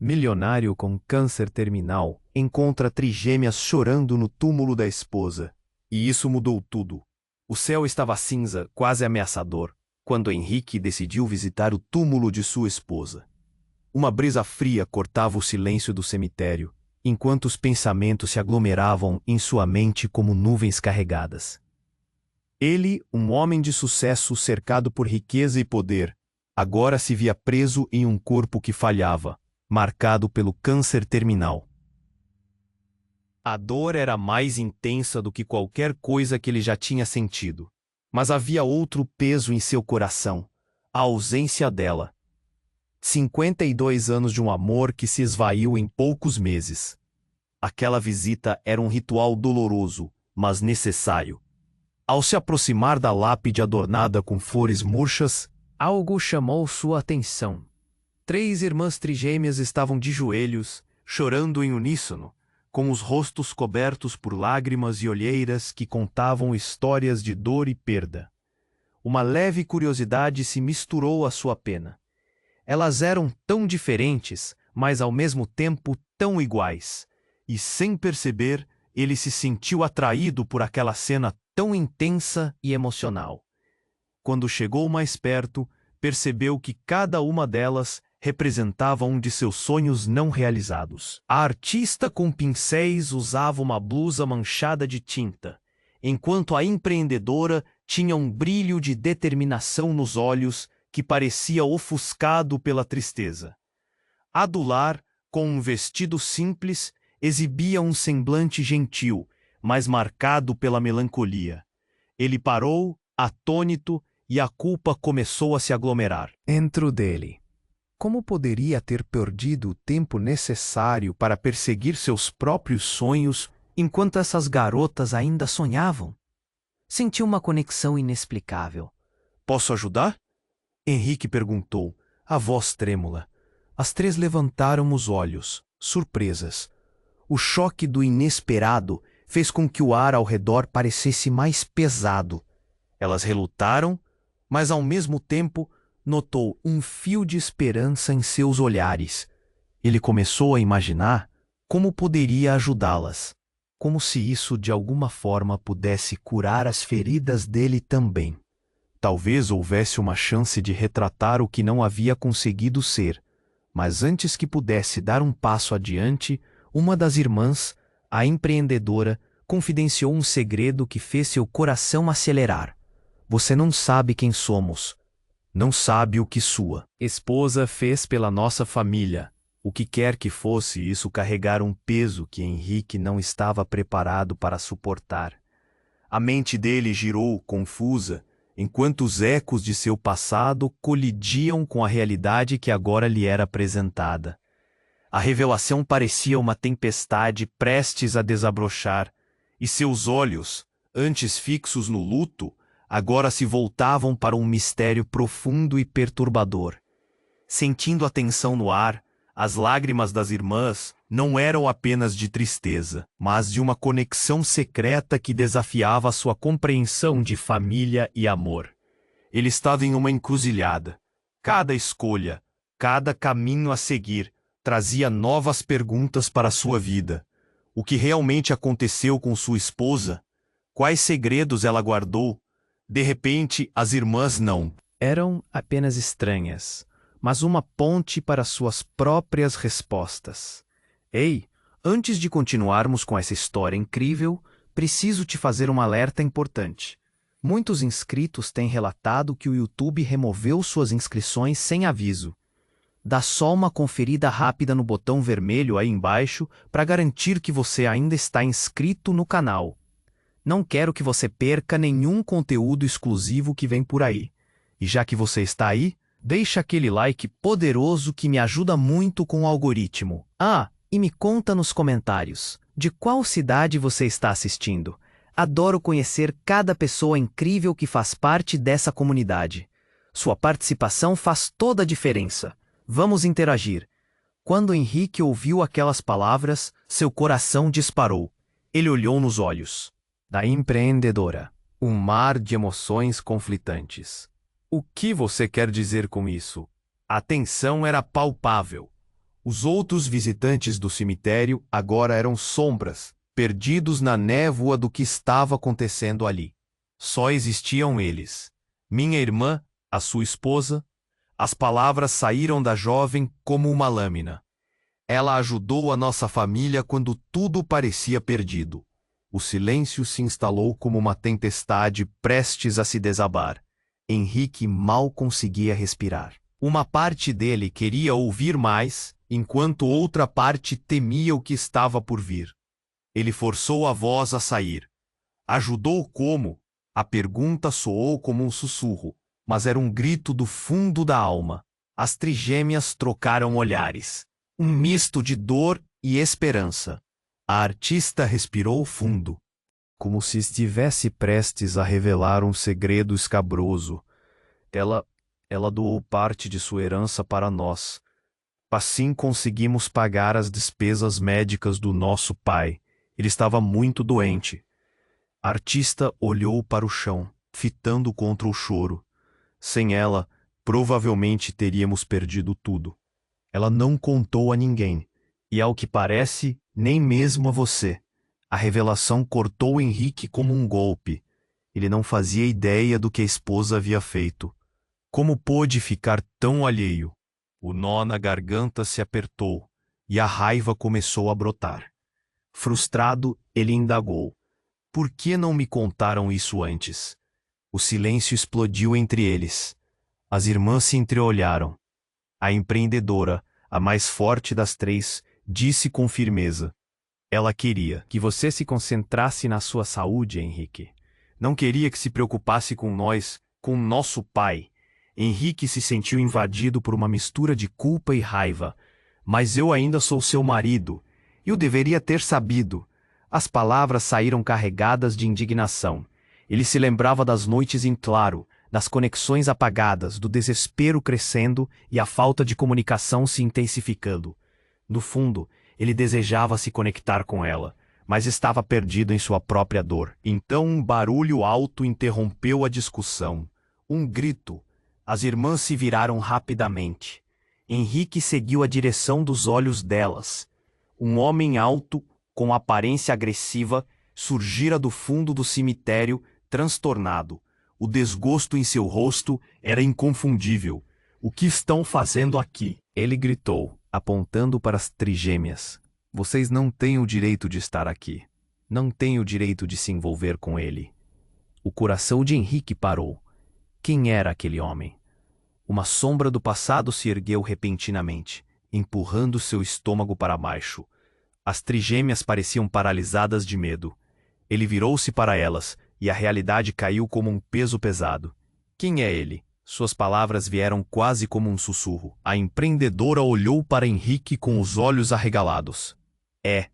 Milionário com câncer terminal encontra trigêmeas chorando no túmulo da esposa. E isso mudou tudo. O céu estava cinza, quase ameaçador, quando Henrique decidiu visitar o túmulo de sua esposa. Uma brisa fria cortava o silêncio do cemitério, enquanto os pensamentos se aglomeravam em sua mente como nuvens carregadas. Ele, um homem de sucesso cercado por riqueza e poder, agora se via preso em um corpo que falhava, marcado pelo câncer terminal. A dor era mais intensa do que qualquer coisa que ele já tinha sentido. Mas havia outro peso em seu coração: a ausência dela. 52 anos de um amor que se esvaiu em poucos meses. Aquela visita era um ritual doloroso, mas necessário. Ao se aproximar da lápide adornada com flores murchas, algo chamou sua atenção. 3 irmãs trigêmeas estavam de joelhos, chorando em uníssono, com os rostos cobertos por lágrimas e olheiras que contavam histórias de dor e perda. Uma leve curiosidade se misturou à sua pena. Elas eram tão diferentes, mas ao mesmo tempo tão iguais, e sem perceber, ele se sentiu atraído por aquela cena tão intensa e emocional. Quando chegou mais perto, percebeu que cada uma delas representava um de seus sonhos não realizados. A artista com pincéis usava uma blusa manchada de tinta, enquanto a empreendedora tinha um brilho de determinação nos olhos que parecia ofuscado pela tristeza. A do lar, com um vestido simples, exibia um semblante gentil, mas marcado pela melancolia. Ele parou, atônito, e a culpa começou a se aglomerar dentro dele. Como poderia ter perdido o tempo necessário para perseguir seus próprios sonhos enquanto essas garotas ainda sonhavam? Sentiu uma conexão inexplicável. "Posso ajudar?" Henrique perguntou, a voz trêmula. As 3 levantaram os olhos, surpresas. O choque do inesperado fez com que o ar ao redor parecesse mais pesado. Elas relutaram, mas ao mesmo tempo notou um fio de esperança em seus olhares. Ele começou a imaginar como poderia ajudá-las, como se isso de alguma forma pudesse curar as feridas dele também. Talvez houvesse uma chance de retratar o que não havia conseguido ser, mas antes que pudesse dar um passo adiante, uma das irmãs, a empreendedora, confidenciou um segredo que fez seu coração acelerar. "Você não sabe quem somos. Não sabe o que sua esposa fez pela nossa família." O que quer que fosse, isso carregara um peso que Henrique não estava preparado para suportar. A mente dele girou, confusa, enquanto os ecos de seu passado colidiam com a realidade que agora lhe era apresentada. A revelação parecia uma tempestade prestes a desabrochar, e seus olhos, antes fixos no luto, agora se voltavam para um mistério profundo e perturbador. Sentindo a tensão no ar, as lágrimas das irmãs não eram apenas de tristeza, mas de uma conexão secreta que desafiava sua compreensão de família e amor. Ele estava em uma encruzilhada. Cada escolha, cada caminho a seguir, trazia novas perguntas para sua vida. O que realmente aconteceu com sua esposa? Quais segredos ela guardou? De repente, as irmãs não eram apenas estranhas, mas uma ponte para suas próprias respostas. Ei, antes de continuarmos com essa história incrível, preciso te fazer um alerta importante. Muitos inscritos têm relatado que o YouTube removeu suas inscrições sem aviso. Dá só uma conferida rápida no botão vermelho aí embaixo para garantir que você ainda está inscrito no canal. Não quero que você perca nenhum conteúdo exclusivo que vem por aí. E já que você está aí, deixa aquele like poderoso que me ajuda muito com o algoritmo. Ah, e me conta nos comentários, de qual cidade você está assistindo? Adoro conhecer cada pessoa incrível que faz parte dessa comunidade. Sua participação faz toda a diferença. Vamos interagir. Quando Henrique ouviu aquelas palavras, seu coração disparou. Ele olhou nos olhos da empreendedora. Um mar de emoções conflitantes. "O que você quer dizer com isso?" A tensão era palpável. Os outros visitantes do cemitério agora eram sombras, perdidos na névoa do que estava acontecendo ali. Só existiam eles. Minha irmã, a sua esposa. As palavras saíram da jovem como uma lâmina. Ela ajudou a nossa família quando tudo parecia perdido. O silêncio se instalou como uma tempestade prestes a se desabar. Henrique mal conseguia respirar. Uma parte dele queria ouvir mais, enquanto outra parte temia o que estava por vir. Ele forçou a voz a sair. Ajudou como? A pergunta soou como um sussurro, mas era um grito do fundo da alma. As trigêmeas trocaram olhares. Um misto de dor e esperança. A artista respirou fundo, como se estivesse prestes a revelar um segredo escabroso. Ela doou parte de sua herança para nós. Assim conseguimos pagar as despesas médicas do nosso pai. Ele estava muito doente. A artista olhou para o chão, fitando contra o choro. Sem ela, provavelmente teríamos perdido tudo. Ela não contou a ninguém, e ao que parece, nem mesmo a você. A revelação cortou Henrique como um golpe. Ele não fazia ideia do que a esposa havia feito. Como pôde ficar tão alheio? O nó na garganta se apertou, e a raiva começou a brotar. Frustrado, ele indagou. Por que não me contaram isso antes? O silêncio explodiu entre eles. As irmãs se entreolharam. A empreendedora, a mais forte das três, disse com firmeza. Ela queria que você se concentrasse na sua saúde, Henrique. Não queria que se preocupasse com nós, com nosso pai. Henrique se sentiu invadido por uma mistura de culpa e raiva. Mas eu ainda sou seu marido. Eu deveria ter sabido. As palavras saíram carregadas de indignação. Ele se lembrava das noites em claro, das conexões apagadas, do desespero crescendo e a falta de comunicação se intensificando. No fundo, ele desejava se conectar com ela, mas estava perdido em sua própria dor. Então um barulho alto interrompeu a discussão. Um grito. As irmãs se viraram rapidamente. Henrique seguiu a direção dos olhos delas. Um homem alto, com aparência agressiva, surgira do fundo do cemitério, transtornado. O desgosto em seu rosto era inconfundível. O que estão fazendo aqui? Ele gritou, apontando para as trigêmeas. Vocês não têm o direito de estar aqui. Não têm o direito de se envolver com ele. O coração de Henrique parou. Quem era aquele homem? Uma sombra do passado se ergueu repentinamente, empurrando seu estômago para baixo. As trigêmeas pareciam paralisadas de medo. Ele virou-se para elas, e a realidade caiu como um peso pesado. Quem é ele? Suas palavras vieram quase como um sussurro. A empreendedora olhou para Henrique com os olhos arregalados. É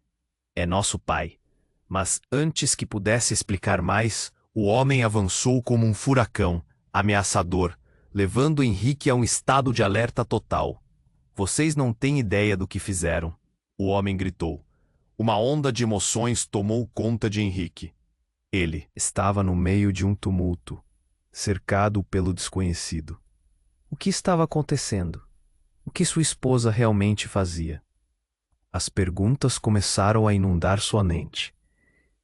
nosso pai. Mas antes que pudesse explicar mais, o homem avançou como um furacão, ameaçador, levando Henrique a um estado de alerta total. Vocês não têm ideia do que fizeram. O homem gritou. Uma onda de emoções tomou conta de Henrique. Ele estava no meio de um tumulto, cercado pelo desconhecido. O que estava acontecendo? O que sua esposa realmente fazia? As perguntas começaram a inundar sua mente.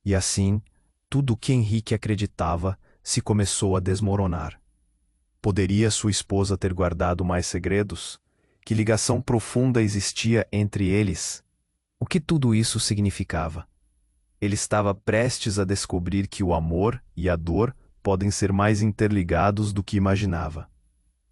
E assim, tudo o que Henrique acreditava se começou a desmoronar. Poderia sua esposa ter guardado mais segredos? Que ligação profunda existia entre eles? O que tudo isso significava? Ele estava prestes a descobrir que o amor e a dor podem ser mais interligados do que imaginava.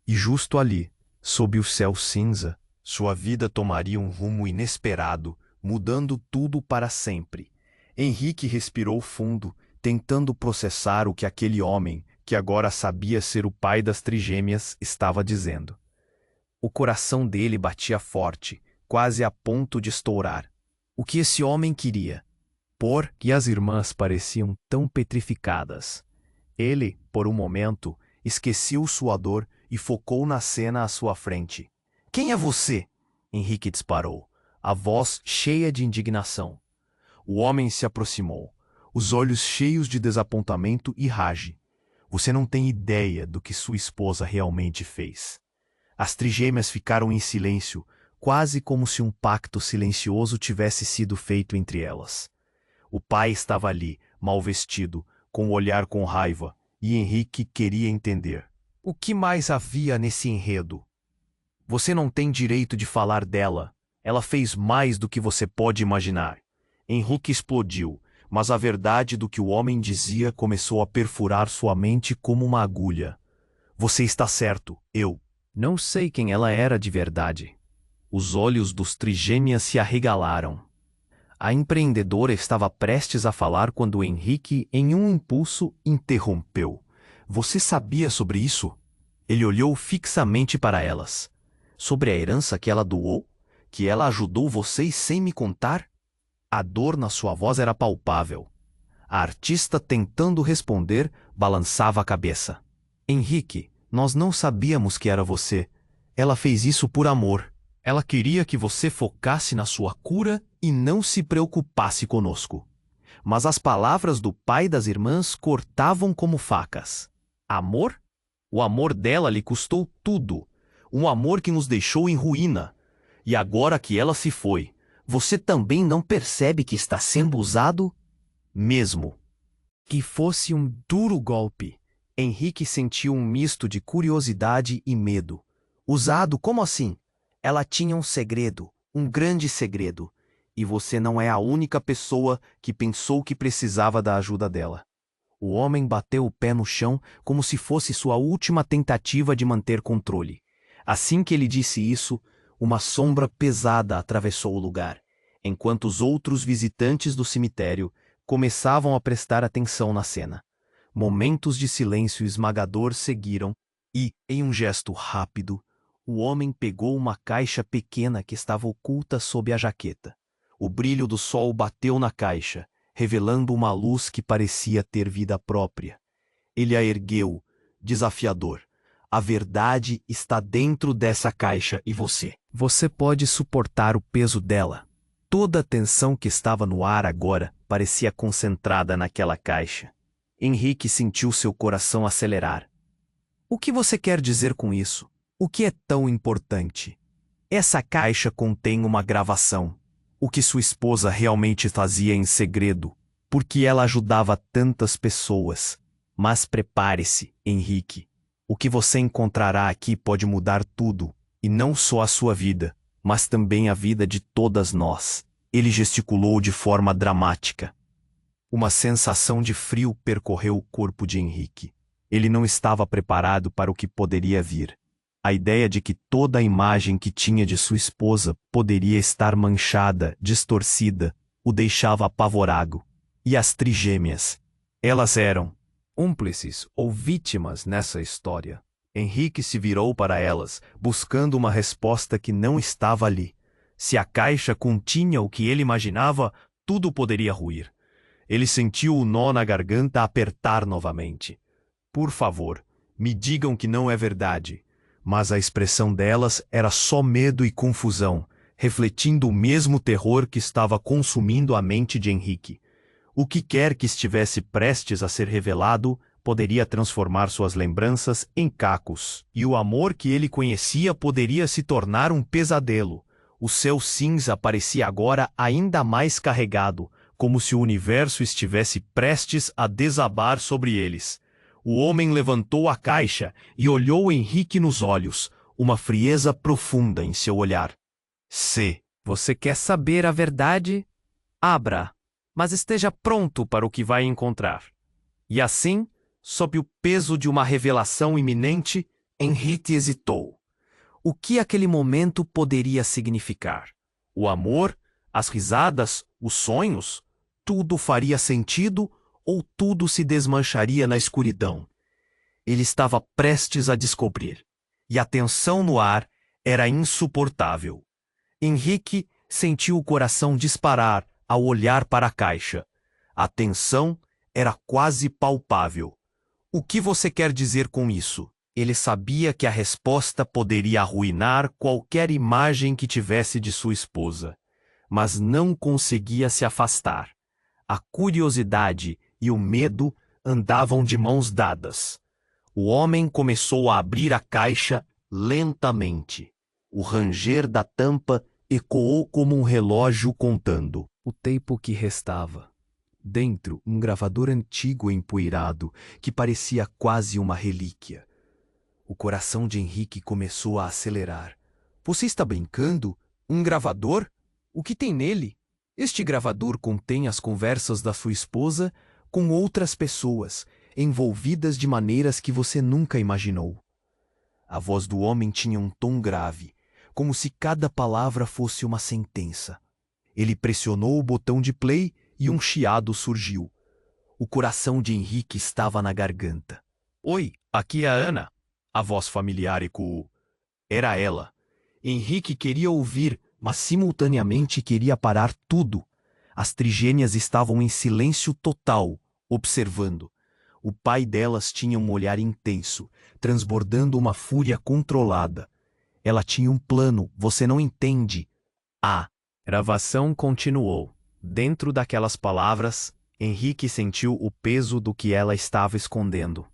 E justo ali, sob o céu cinza, sua vida tomaria um rumo inesperado, mudando tudo para sempre. Henrique respirou fundo, tentando processar o que aquele homem, que agora sabia ser o pai das trigêmeas, estava dizendo. O coração dele batia forte, quase a ponto de estourar. O que esse homem queria? E as irmãs pareciam tão petrificadas. Ele, por um momento, esqueceu sua dor e focou na cena à sua frente. Quem é você? Henrique disparou, a voz cheia de indignação. O homem se aproximou, os olhos cheios de desapontamento e rage. Você não tem ideia do que sua esposa realmente fez. As trigêmeas ficaram em silêncio, quase como se um pacto silencioso tivesse sido feito entre elas. O pai estava ali, mal vestido, com o olhar com raiva, e Henrique queria entender. O que mais havia nesse enredo? Você não tem direito de falar dela. Ela fez mais do que você pode imaginar. Henrique explodiu, mas a verdade do que o homem dizia começou a perfurar sua mente como uma agulha. Você está certo, eu não sei quem ela era de verdade. Os olhos dos trigêmeas se arregalaram. A empreendedora estava prestes a falar quando Henrique, em um impulso, interrompeu. Você sabia sobre isso? Ele olhou fixamente para elas. Sobre a herança que ela doou? Que ela ajudou vocês sem me contar? A dor na sua voz era palpável. A artista, tentando responder, balançava a cabeça. Henrique, nós não sabíamos que era você. Ela fez isso por amor. Ela queria que você focasse na sua cura e não se preocupasse conosco. Mas as palavras do pai das irmãs cortavam como facas. Amor? O amor dela lhe custou tudo. Um amor que nos deixou em ruína. E agora que ela se foi, você também não percebe que está sendo usado? Mesmo que fosse um duro golpe, Henrique sentiu um misto de curiosidade e medo. Usado como assim? Ela tinha um segredo, um grande segredo, e você não é a única pessoa que pensou que precisava da ajuda dela. O homem bateu o pé no chão como se fosse sua última tentativa de manter controle. Assim que ele disse isso, uma sombra pesada atravessou o lugar, enquanto os outros visitantes do cemitério começavam a prestar atenção na cena. Momentos de silêncio esmagador seguiram e, em um gesto rápido, o homem pegou uma caixa pequena que estava oculta sob a jaqueta. O brilho do sol bateu na caixa, revelando uma luz que parecia ter vida própria. Ele a ergueu, desafiador. A verdade está dentro dessa caixa e você. Você pode suportar o peso dela. Toda a tensão que estava no ar agora parecia concentrada naquela caixa. Henrique sentiu seu coração acelerar. O que você quer dizer com isso? O que é tão importante? Essa caixa contém uma gravação. O que sua esposa realmente fazia em segredo, porque ela ajudava tantas pessoas. Mas prepare-se, Henrique. O que você encontrará aqui pode mudar tudo, e não só a sua vida, mas também a vida de todas nós. Ele gesticulou de forma dramática. Uma sensação de frio percorreu o corpo de Henrique. Ele não estava preparado para o que poderia vir. A ideia de que toda a imagem que tinha de sua esposa poderia estar manchada, distorcida, o deixava apavorado. E as trigêmeas? Elas eram cúmplices ou vítimas nessa história. Henrique se virou para elas, buscando uma resposta que não estava ali. Se a caixa continha o que ele imaginava, tudo poderia ruir. Ele sentiu o nó na garganta apertar novamente. Por favor, me digam que não é verdade. Mas a expressão delas era só medo e confusão, refletindo o mesmo terror que estava consumindo a mente de Henrique. O que quer que estivesse prestes a ser revelado poderia transformar suas lembranças em cacos, e o amor que ele conhecia poderia se tornar um pesadelo. O céu cinza parecia agora ainda mais carregado, como se o universo estivesse prestes a desabar sobre eles. O homem levantou a caixa e olhou Henrique nos olhos, uma frieza profunda em seu olhar. Se você quer saber a verdade, abra, mas esteja pronto para o que vai encontrar. E assim, sob o peso de uma revelação iminente, Henrique hesitou. O que aquele momento poderia significar? O amor? As risadas? Os sonhos? Tudo faria sentido ou tudo se desmancharia na escuridão? Ele estava prestes a descobrir, e a tensão no ar era insuportável. Henrique sentiu o coração disparar ao olhar para a caixa. A tensão era quase palpável. O que você quer dizer com isso? Ele sabia que a resposta poderia arruinar qualquer imagem que tivesse de sua esposa, mas não conseguia se afastar. A curiosidade e o medo andavam de mãos dadas. O homem começou a abrir a caixa lentamente. O ranger da tampa ecoou como um relógio contando o tempo que restava. Dentro, um gravador antigo empoeirado, que parecia quase uma relíquia. O coração de Henrique começou a acelerar. Você está brincando? Um gravador? O que tem nele? Este gravador contém as conversas da sua esposa com outras pessoas, envolvidas de maneiras que você nunca imaginou. A voz do homem tinha um tom grave, como se cada palavra fosse uma sentença. Ele pressionou o botão de play e um chiado surgiu. O coração de Henrique estava na garganta. Oi, aqui é a Ana. A voz familiar ecoou. Era ela. Henrique queria ouvir, mas simultaneamente queria parar tudo. As trigêmeas estavam em silêncio total, observando. O pai delas tinha um olhar intenso, transbordando uma fúria controlada. Ela tinha um plano, você não entende. A gravação continuou. Dentro daquelas palavras, Henrique sentiu o peso do que ela estava escondendo.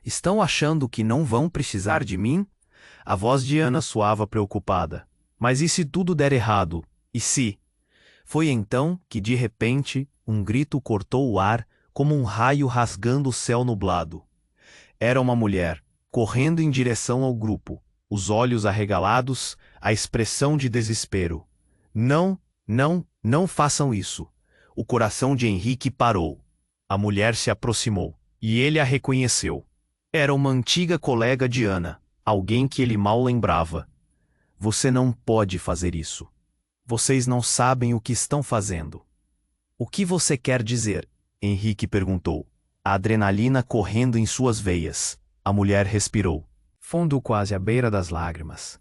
Estão achando que não vão precisar de mim? A voz de Ana soava preocupada. Mas e se tudo der errado? E se? Foi então que, de repente, um grito cortou o ar como um raio rasgando o céu nublado. Era uma mulher, correndo em direção ao grupo, os olhos arregalados, a expressão de desespero. Não, não, não façam isso. O coração de Henrique parou. A mulher se aproximou, e ele a reconheceu. Era uma antiga colega de Ana, alguém que ele mal lembrava. Você não pode fazer isso. Vocês não sabem o que estão fazendo. O que você quer dizer? Henrique perguntou. A adrenalina correndo em suas veias. A mulher respirou, fundo quase à beira das lágrimas.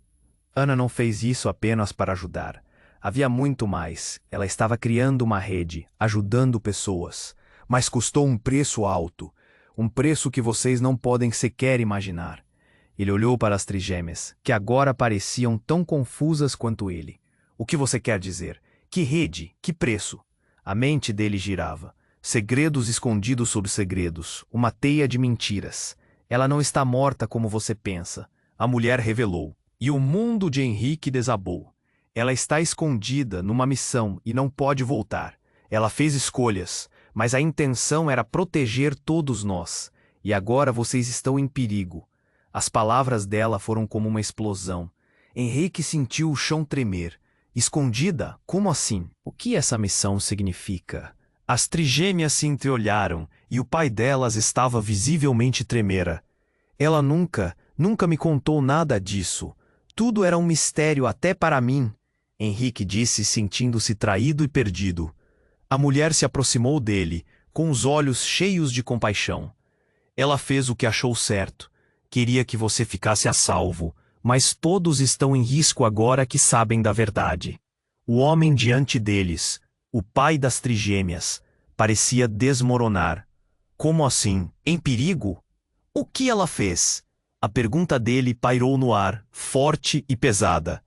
Ana não fez isso apenas para ajudar. Havia muito mais. Ela estava criando uma rede, ajudando pessoas. Mas custou um preço alto. Um preço que vocês não podem sequer imaginar. Ele olhou para as trigêmeas, que agora pareciam tão confusas quanto ele. O que você quer dizer? Que rede? Que preço? A mente dele girava. Segredos escondidos sob segredos. Uma teia de mentiras. Ela não está morta como você pensa. A mulher revelou. E o mundo de Henrique desabou. Ela está escondida numa missão e não pode voltar. Ela fez escolhas, mas a intenção era proteger todos nós. E agora vocês estão em perigo. As palavras dela foram como uma explosão. Henrique sentiu o chão tremer. Escondida? Como assim? O que essa missão significa? As trigêmeas se entreolharam e o pai delas estava visivelmente tremera. Ela nunca me contou nada disso. Tudo era um mistério até para mim. Henrique disse, sentindo-se traído e perdido. A mulher se aproximou dele, com os olhos cheios de compaixão. Ela fez o que achou certo. Queria que você ficasse a salvo, mas todos estão em risco agora que sabem da verdade. O homem diante deles, o pai das trigêmeas, parecia desmoronar. Como assim? Em perigo? O que ela fez? A pergunta dele pairou no ar, forte e pesada.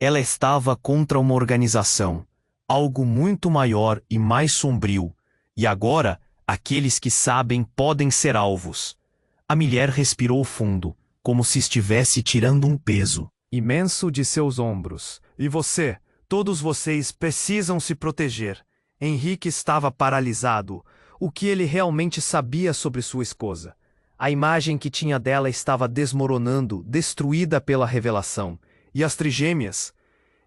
Ela estava contra uma organização, algo muito maior e mais sombrio, e agora aqueles que sabem podem ser alvos. A mulher respirou fundo, como se estivesse tirando um peso imenso de seus ombros. E você? Todos vocês precisam se proteger. Henrique estava paralisado. O que ele realmente sabia sobre sua esposa? A imagem que tinha dela estava desmoronando, destruída pela revelação. E as trigêmeas?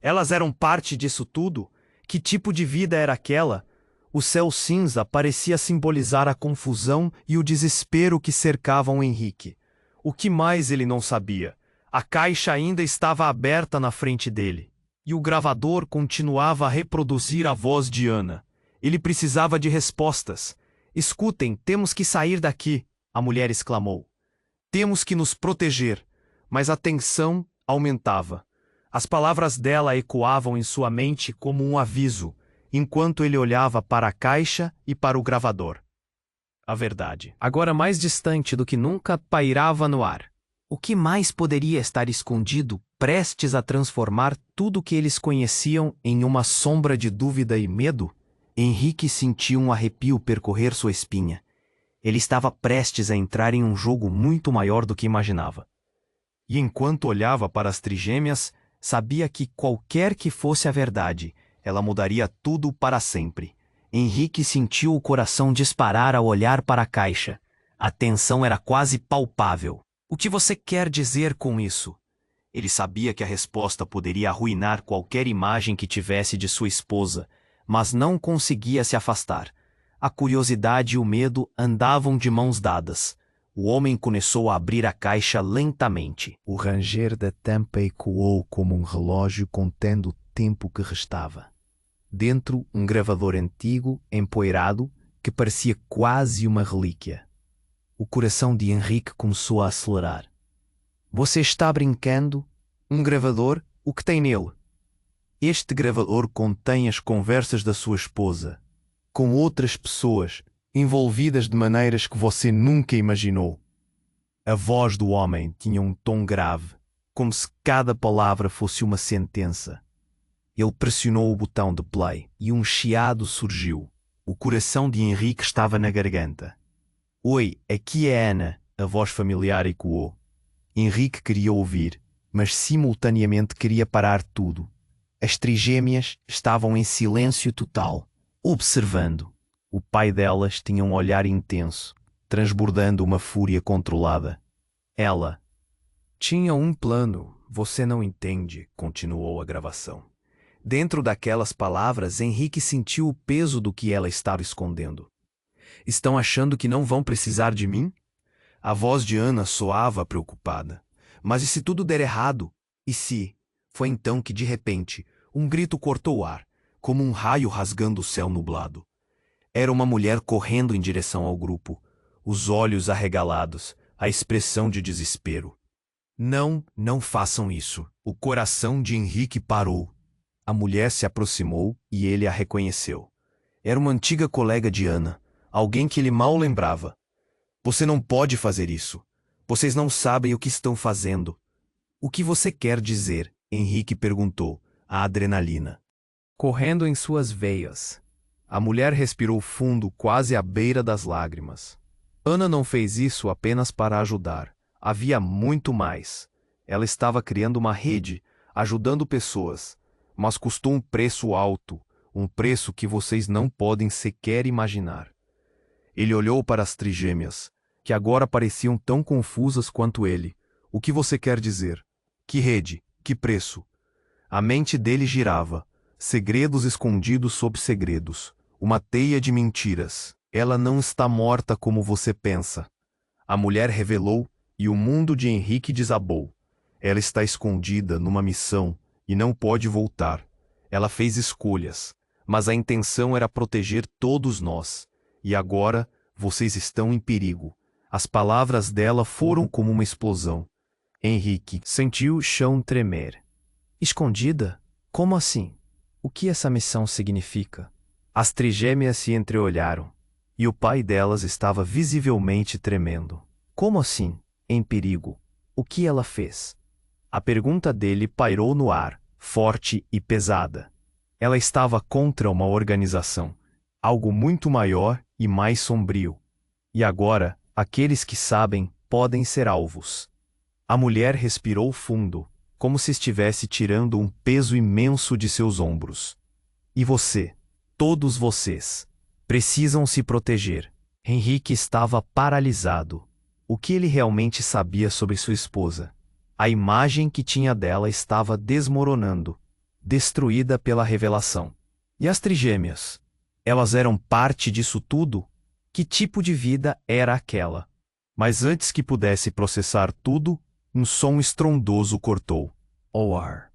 Elas eram parte disso tudo? Que tipo de vida era aquela? O céu cinza parecia simbolizar a confusão e o desespero que cercavam Henrique. O que mais ele não sabia? A caixa ainda estava aberta na frente dele. E o gravador continuava a reproduzir a voz de Ana. Ele precisava de respostas. Escutem, temos que sair daqui, a mulher exclamou. Temos que nos proteger. Mas a tensão aumentava. As palavras dela ecoavam em sua mente como um aviso, enquanto ele olhava para a caixa e para o gravador. A verdade, agora mais distante do que nunca, pairava no ar. O que mais poderia estar escondido, prestes a transformar tudo que eles conheciam em uma sombra de dúvida e medo? Henrique sentiu um arrepio percorrer sua espinha. Ele estava prestes a entrar em um jogo muito maior do que imaginava. E enquanto olhava para as trigêmeas, Sabia que qualquer que fosse a verdade, ela mudaria tudo para sempre. Henrique sentiu o coração disparar ao olhar para a caixa. A tensão era quase palpável. O que você quer dizer com isso? Ele sabia que a resposta poderia arruinar qualquer imagem que tivesse de sua esposa, mas não conseguia se afastar. A curiosidade e o medo andavam de mãos dadas. O homem começou a abrir a caixa lentamente. O ranger da tampa ecoou como um relógio contendo o tempo que restava. Dentro, um gravador antigo, empoeirado, que parecia quase uma relíquia. O coração de Henrique começou a acelerar. Você está brincando? Um gravador? O que tem nele? Este gravador contém as conversas da sua esposa, com outras pessoas, envolvidas de maneiras que você nunca imaginou. A voz do homem tinha um tom grave, como se cada palavra fosse uma sentença. Ele pressionou o botão de play e um chiado surgiu. O coração de Henrique estava na garganta. Oi, aqui é Ana, a voz familiar ecoou. Henrique queria ouvir, mas simultaneamente queria parar tudo. As trigêmeas estavam em silêncio total, observando. O pai delas tinha um olhar intenso, transbordando uma fúria controlada. Ela tinha um plano, você não entende, continuou a gravação. Dentro daquelas palavras, Henrique sentiu o peso do que ela estava escondendo. Estão achando que não vão precisar de mim? A voz de Ana soava preocupada. Mas e se tudo der errado? E se? Foi então que, de repente, um grito cortou o ar, como um raio rasgando o céu nublado. Era uma mulher correndo em direção ao grupo, os olhos arregalados, a expressão de desespero. Não, não façam isso. O coração de Henrique parou. A mulher se aproximou e ele a reconheceu. Era uma antiga colega de Ana, alguém que ele mal lembrava. Você não pode fazer isso. Vocês não sabem o que estão fazendo. O que você quer dizer? Henrique perguntou, a adrenalina correndo em suas veias. A mulher respirou fundo, quase à beira das lágrimas. Ana não fez isso apenas para ajudar. Havia muito mais. Ela estava criando uma rede, ajudando pessoas, mas custou um preço alto, um preço que vocês não podem sequer imaginar. Ele olhou para as trigêmeas, que agora pareciam tão confusas quanto ele. O que você quer dizer? Que rede? Que preço? A mente dele girava. Segredos escondidos sob segredos. Uma teia de mentiras. Ela não está morta como você pensa. A mulher revelou e o mundo de Henrique desabou. Ela está escondida numa missão e não pode voltar. Ela fez escolhas, mas a intenção era proteger todos nós. E agora, vocês estão em perigo. As palavras dela foram como uma explosão. Henrique sentiu o chão tremer. Escondida? Como assim? O que essa missão significa? As trigêmeas se entreolharam, e o pai delas estava visivelmente tremendo. Como assim? Em perigo? O que ela fez? A pergunta dele pairou no ar, forte e pesada. Ela estava contra uma organização, algo muito maior e mais sombrio. E agora, aqueles que sabem podem ser alvos. A mulher respirou fundo, como se estivesse tirando um peso imenso de seus ombros. E você, todos vocês, precisam se proteger. Henrique estava paralisado. O que ele realmente sabia sobre sua esposa? A imagem que tinha dela estava desmoronando, destruída pela revelação. E as trigêmeas? Elas eram parte disso tudo? Que tipo de vida era aquela? Mas antes que pudesse processar tudo, um som estrondoso cortou o ar.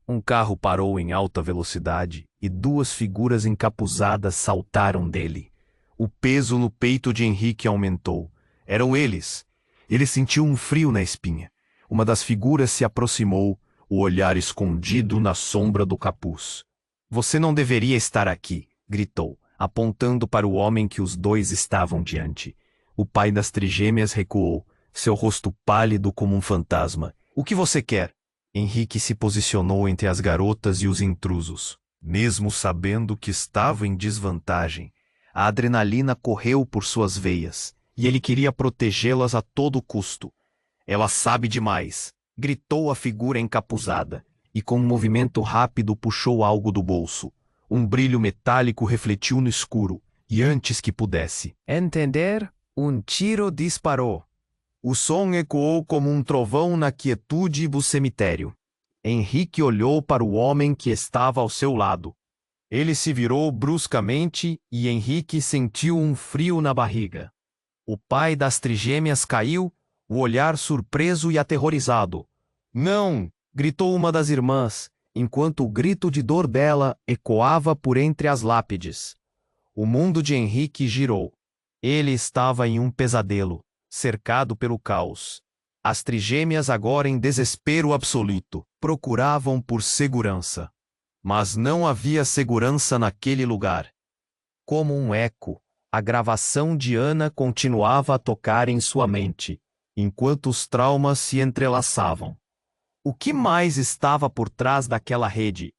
Um carro parou em alta velocidade e duas figuras encapuzadas saltaram dele. O peso no peito de Henrique aumentou. Eram eles. Ele sentiu um frio na espinha. Uma das figuras se aproximou, o olhar escondido na sombra do capuz. Você não deveria estar aqui, gritou, apontando para o homem que os dois estavam diante. O pai das trigêmeas recuou, seu rosto pálido como um fantasma. O que você quer? Henrique se posicionou entre as garotas e os intrusos. Mesmo sabendo que estava em desvantagem, a adrenalina correu por suas veias, e ele queria protegê-las a todo custo. Ela sabe demais, gritou a figura encapuzada, e com um movimento rápido puxou algo do bolso. Um brilho metálico refletiu no escuro, e antes que pudesse entender, um tiro disparou. O som ecoou como um trovão na quietude do cemitério. Henrique olhou para o homem que estava ao seu lado. Ele se virou bruscamente e Henrique sentiu um frio na barriga. O pai das trigêmeas caiu, o olhar surpreso e aterrorizado. "Não!" gritou uma das irmãs, enquanto o grito de dor dela ecoava por entre as lápides. O mundo de Henrique girou. Ele estava em um pesadelo, cercado pelo caos. As trigêmeas, agora em desespero absoluto, procuravam por segurança. Mas não havia segurança naquele lugar. Como um eco, a gravação de Ana continuava a tocar em sua mente, enquanto os traumas se entrelaçavam. O que mais estava por trás daquela rede?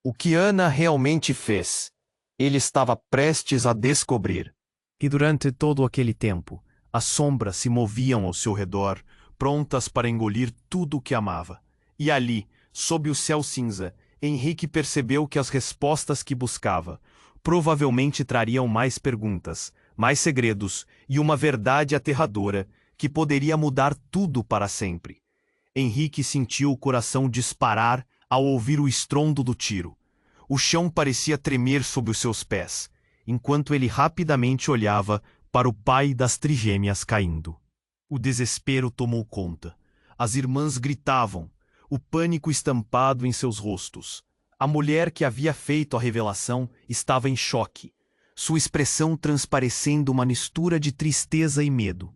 O que Ana realmente fez? Ele estava prestes a descobrir. E durante todo aquele tempo, as sombras se moviam ao seu redor, prontas para engolir tudo o que amava. E ali, sob o céu cinza, Henrique percebeu que as respostas que buscava provavelmente trariam mais perguntas, mais segredos e uma verdade aterradora que poderia mudar tudo para sempre. Henrique sentiu o coração disparar ao ouvir o estrondo do tiro. O chão parecia tremer sob os seus pés, enquanto ele rapidamente olhava para o pai das trigêmeas caindo. O desespero tomou conta. As irmãs gritavam, o pânico estampado em seus rostos. A mulher que havia feito a revelação estava em choque, sua expressão transparecendo uma mistura de tristeza e medo.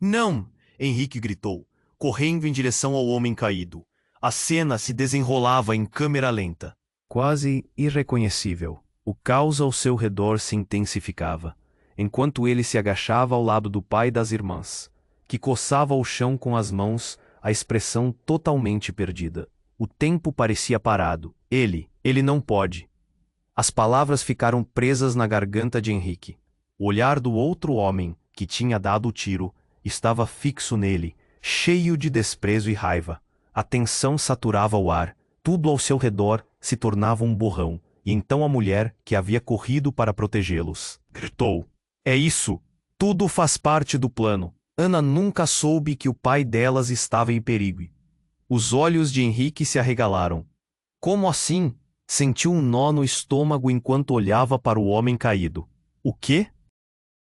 "Não!" Henrique gritou, correndo em direção ao homem caído. A cena se desenrolava em câmera lenta. Quase irreconhecível, o caos ao seu redor se intensificava, enquanto ele se agachava ao lado do pai das irmãs, que coçava o chão com as mãos, a expressão totalmente perdida. O tempo parecia parado. Ele não pode. As palavras ficaram presas na garganta de Henrique. O olhar do outro homem, que tinha dado o tiro, estava fixo nele, cheio de desprezo e raiva. A tensão saturava o ar, tudo ao seu redor se tornava um borrão, e então a mulher, que havia corrido para protegê-los, gritou: "É isso! Tudo faz parte do plano." Ana nunca soube que o pai delas estava em perigo. Os olhos de Henrique se arregalaram. Como assim? Sentiu um nó no estômago enquanto olhava para o homem caído. O quê?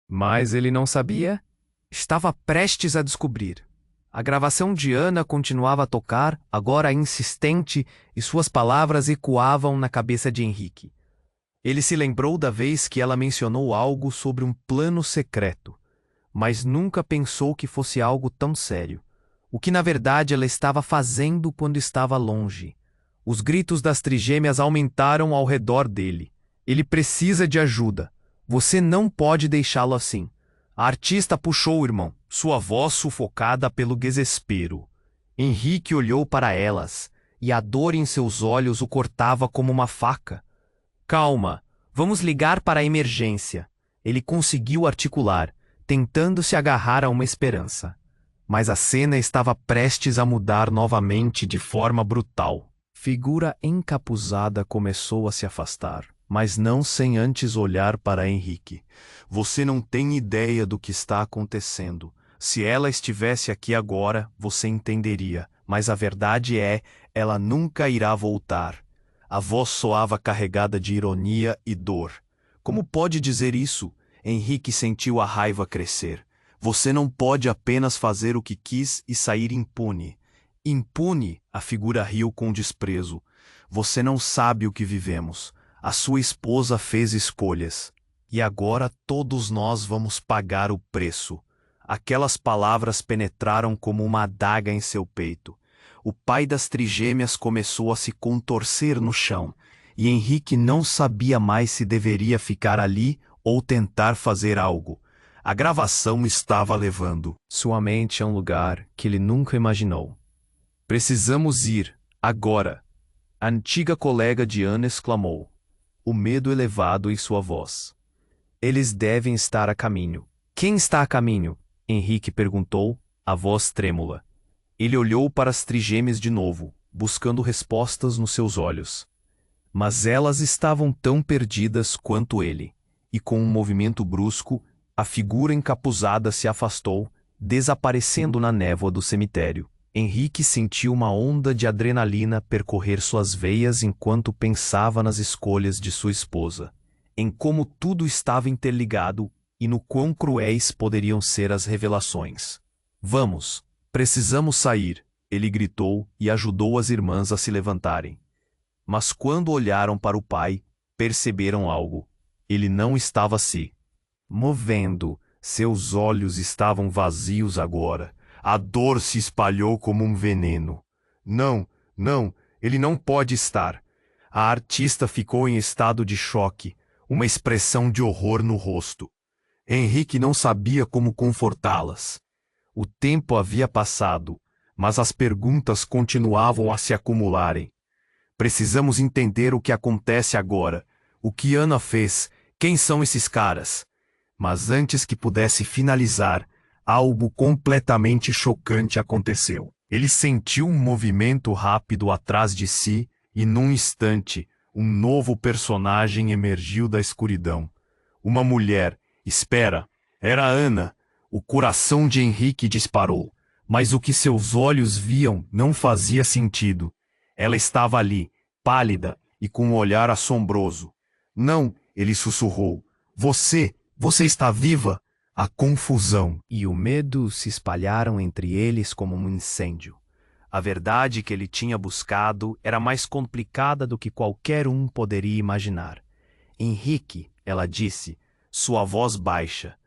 Mas ele não sabia? Estava prestes a descobrir. A gravação de Ana continuava a tocar, agora insistente, e suas palavras ecoavam na cabeça de Henrique. Ele se lembrou da vez que ela mencionou algo sobre um plano secreto, mas nunca pensou que fosse algo tão sério. O que na verdade ela estava fazendo quando estava longe. Os gritos das trigêmeas aumentaram ao redor dele. "Ele precisa de ajuda. Você não pode deixá-lo assim." A artista puxou o irmão, sua voz sufocada pelo desespero. Henrique olhou para elas, e a dor em seus olhos o cortava como uma faca. "Calma, vamos ligar para a emergência." Ele conseguiu articular, tentando se agarrar a uma esperança. Mas a cena estava prestes a mudar novamente de forma brutal. Figura encapuzada começou a se afastar, mas não sem antes olhar para Henrique. "Você não tem ideia do que está acontecendo. Se ela estivesse aqui agora, você entenderia. Mas a verdade é, ela nunca irá voltar." A voz soava carregada de ironia e dor. "Como pode dizer isso?" Henrique sentiu a raiva crescer. "Você não pode apenas fazer o que quis e sair impune." "Impune?" A figura riu com desprezo. "Você não sabe o que vivemos. A sua esposa fez escolhas. E agora todos nós vamos pagar o preço." Aquelas palavras penetraram como uma adaga em seu peito. O pai das trigêmeas começou a se contorcer no chão, e Henrique não sabia mais se deveria ficar ali ou tentar fazer algo. A gravação estava levando sua mente a um lugar que ele nunca imaginou. "Precisamos ir, agora." A antiga colega de Ana exclamou, o medo elevado em sua voz. "Eles devem estar a caminho." "Quem está a caminho?" Henrique perguntou, a voz trêmula. Ele olhou para as trigêmeas de novo, buscando respostas nos seus olhos. Mas elas estavam tão perdidas quanto ele, e com um movimento brusco, a figura encapuzada se afastou, desaparecendo na névoa do cemitério. Henrique sentiu uma onda de adrenalina percorrer suas veias enquanto pensava nas escolhas de sua esposa, em como tudo estava interligado e no quão cruéis poderiam ser as revelações. Vamos, precisamos sair, ele gritou e ajudou as irmãs a se levantarem. Mas quando olharam para o pai, perceberam algo. Ele não estava se movendo, seus olhos estavam vazios agora. A dor se espalhou como um veneno. Não, ele não pode estar. A artista ficou em estado de choque, uma expressão de horror no rosto. Henrique não sabia como confortá-las. O tempo havia passado, mas as perguntas continuavam a se acumularem. Precisamos entender o que acontece agora. O que Ana fez? Quem são esses caras? Mas antes que pudesse finalizar, algo completamente chocante aconteceu. Ele sentiu um movimento rápido atrás de si e, num instante, um novo personagem emergiu da escuridão. Uma mulher. Espera, era Ana. O coração de Henrique disparou, mas o que seus olhos viam não fazia sentido. Ela estava ali, pálida e com um olhar assombroso. Não, ele sussurrou. Você está viva? A confusão e o medo se espalharam entre eles como um incêndio. A verdade que ele tinha buscado era mais complicada do que qualquer um poderia imaginar. Henrique, ela disse, sua voz baixa.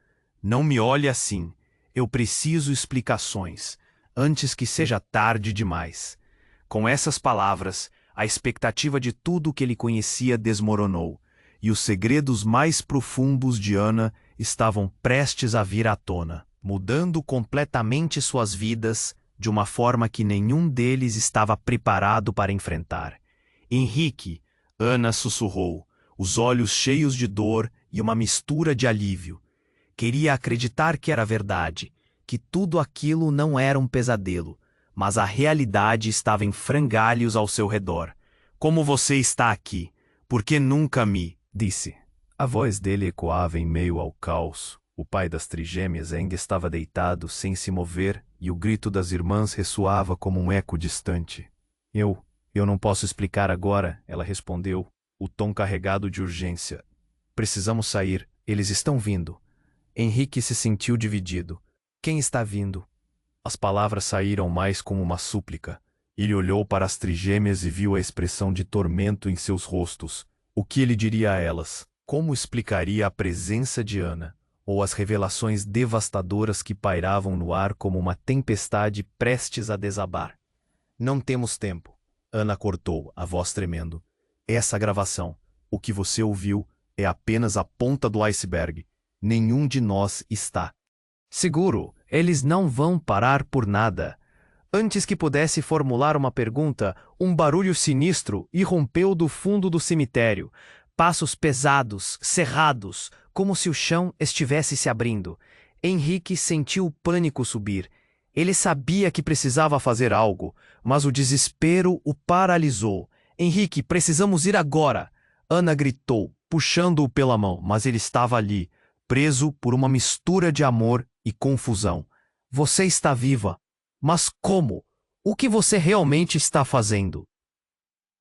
Não me olhe assim. Eu preciso explicações, antes que seja tarde demais. Com essas palavras, a expectativa de tudo o que ele conhecia desmoronou, e os segredos mais profundos de Ana estavam prestes a vir à tona, mudando completamente suas vidas de uma forma que nenhum deles estava preparado para enfrentar. Henrique, Ana sussurrou, os olhos cheios de dor e uma mistura de alívio. Queria acreditar que era verdade, que tudo aquilo não era um pesadelo, mas a realidade estava em frangalhos ao seu redor. Como você está aqui? Por que nunca me disse? A voz dele ecoava em meio ao caos. O pai das trigêmeas ainda estava deitado, sem se mover, e o grito das irmãs ressoava como um eco distante. Eu não posso explicar agora, ela respondeu, o tom carregado de urgência. Precisamos sair, eles estão vindo. Henrique se sentiu dividido. Quem está vindo? As palavras saíram mais como uma súplica. Ele olhou para as trigêmeas e viu a expressão de tormento em seus rostos. O que ele diria a elas? Como explicaria a presença de Ana? Ou as revelações devastadoras que pairavam no ar como uma tempestade prestes a desabar? Não temos tempo. Ana cortou, a voz tremendo. Essa gravação, o que você ouviu, é apenas a ponta do iceberg. Nenhum de nós está seguro. Eles não vão parar por nada. Antes que pudesse formular uma pergunta, um barulho sinistro irrompeu do fundo do cemitério. Passos pesados, cerrados, como se o chão estivesse se abrindo. Henrique sentiu o pânico subir. Ele sabia que precisava fazer algo, mas o desespero o paralisou. Henrique, precisamos ir agora! Ana gritou, puxando-o pela mão, mas ele estava ali, preso por uma mistura de amor e confusão. Você está viva. Mas como? O que você realmente está fazendo?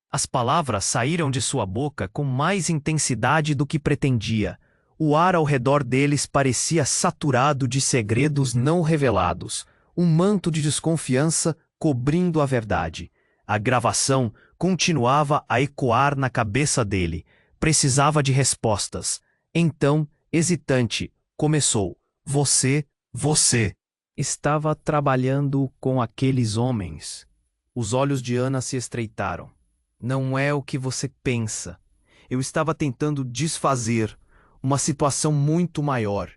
As palavras saíram de sua boca com mais intensidade do que pretendia. O ar ao redor deles parecia saturado de segredos não revelados, um manto de desconfiança cobrindo a verdade. A gravação continuava a ecoar na cabeça dele. Precisava de respostas. Então, hesitante, começou. Você estava trabalhando com aqueles homens. Os olhos de Ana se estreitaram. Não é o que você pensa. Eu estava tentando desfazer uma situação muito maior.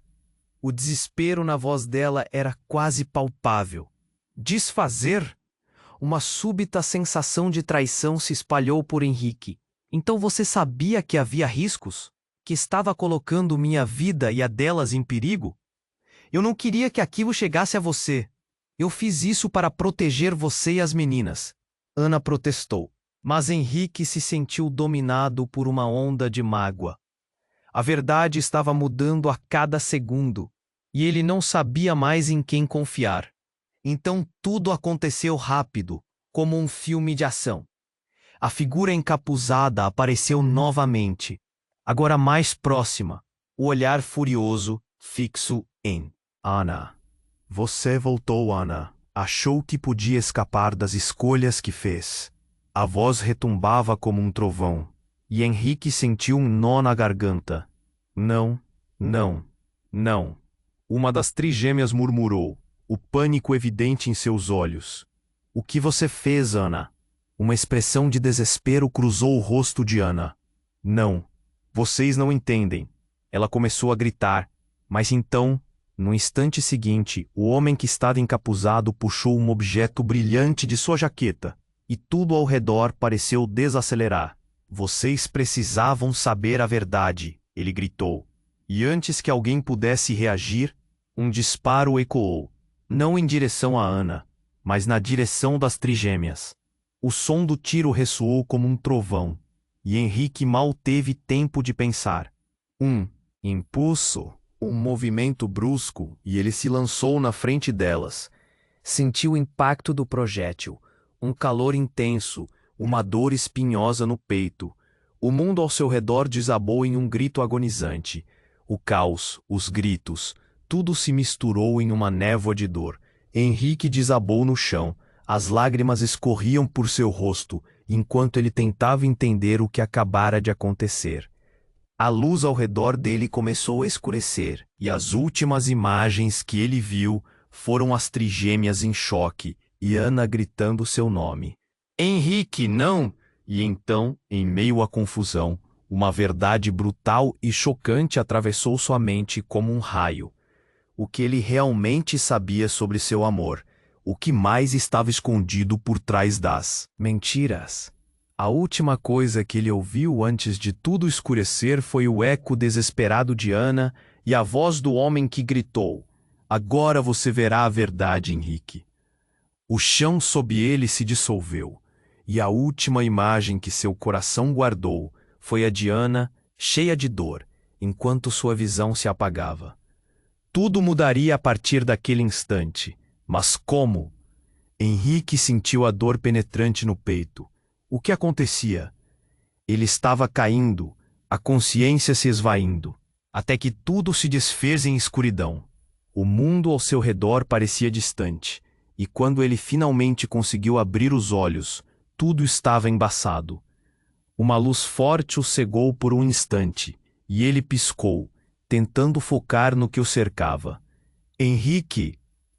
O desespero na voz dela era quase palpável. Desfazer? Uma súbita sensação de traição se espalhou por Henrique. Então você sabia que havia riscos? Que estava colocando minha vida e a delas em perigo? Eu não queria que aquilo chegasse a você. Eu fiz isso para proteger você e as meninas. Ana protestou, mas Henrique se sentiu dominado por uma onda de mágoa. A verdade estava mudando a cada segundo, e ele não sabia mais em quem confiar. Então tudo aconteceu rápido, como um filme de ação. A figura encapuzada apareceu novamente, agora mais próxima, o olhar furioso, fixo em Ana. Você voltou, Ana. Achou que podia escapar das escolhas que fez. A voz retumbava como um trovão, e Henrique sentiu um nó na garganta. Não, não, não. Uma das trigêmeas murmurou, o pânico evidente em seus olhos. O que você fez, Ana? Uma expressão de desespero cruzou o rosto de Ana. Não, vocês não entendem. Ela começou a gritar, mas então, no instante seguinte, o homem que estava encapuzado puxou um objeto brilhante de sua jaqueta, e tudo ao redor pareceu desacelerar. Vocês precisavam saber a verdade, ele gritou. E antes que alguém pudesse reagir, um disparo ecoou, não em direção a Ana, mas na direção das trigêmeas. O som do tiro ressoou como um trovão, e Henrique mal teve tempo de pensar. Um impulso, um movimento brusco, e ele se lançou na frente delas. Sentiu o impacto do projétil, um calor intenso, uma dor espinhosa no peito. O mundo ao seu redor desabou em um grito agonizante. O caos, os gritos, tudo se misturou em uma névoa de dor. Henrique desabou no chão. As lágrimas escorriam por seu rosto, enquanto ele tentava entender o que acabara de acontecer. A luz ao redor dele começou a escurecer, e as últimas imagens que ele viu foram as trigêmeas em choque, e Ana gritando seu nome. Henrique, não! E então, em meio à confusão, uma verdade brutal e chocante atravessou sua mente como um raio. O que ele realmente sabia sobre seu amor, o que mais estava escondido por trás das mentiras. A última coisa que ele ouviu antes de tudo escurecer foi o eco desesperado de Ana e a voz do homem que gritou: Agora você verá a verdade, Henrique. O chão sob ele se dissolveu, e a última imagem que seu coração guardou foi a de Ana, cheia de dor, enquanto sua visão se apagava. Tudo mudaria a partir daquele instante. Mas como? Henrique sentiu a dor penetrante no peito. O que acontecia? Ele estava caindo, a consciência se esvaindo, até que tudo se desfez em escuridão. O mundo ao seu redor parecia distante, e quando ele finalmente conseguiu abrir os olhos, tudo estava embaçado. Uma luz forte o cegou por um instante, e ele piscou, tentando focar no que o cercava. Henrique!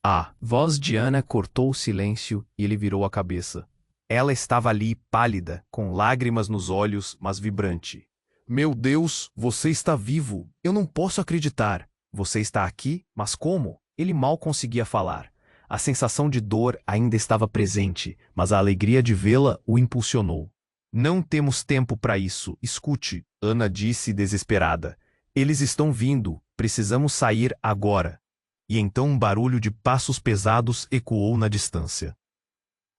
A voz de Ana cortou o silêncio e ele virou a cabeça. Ela estava ali, pálida, com lágrimas nos olhos, mas vibrante. Meu Deus, você está vivo! Eu não posso acreditar! Você está aqui? Mas como? Ele mal conseguia falar. A sensação de dor ainda estava presente, mas a alegria de vê-la o impulsionou. Não temos tempo para isso, escute, Ana disse desesperada. Eles estão vindo, precisamos sair agora. E então um barulho de passos pesados ecoou na distância.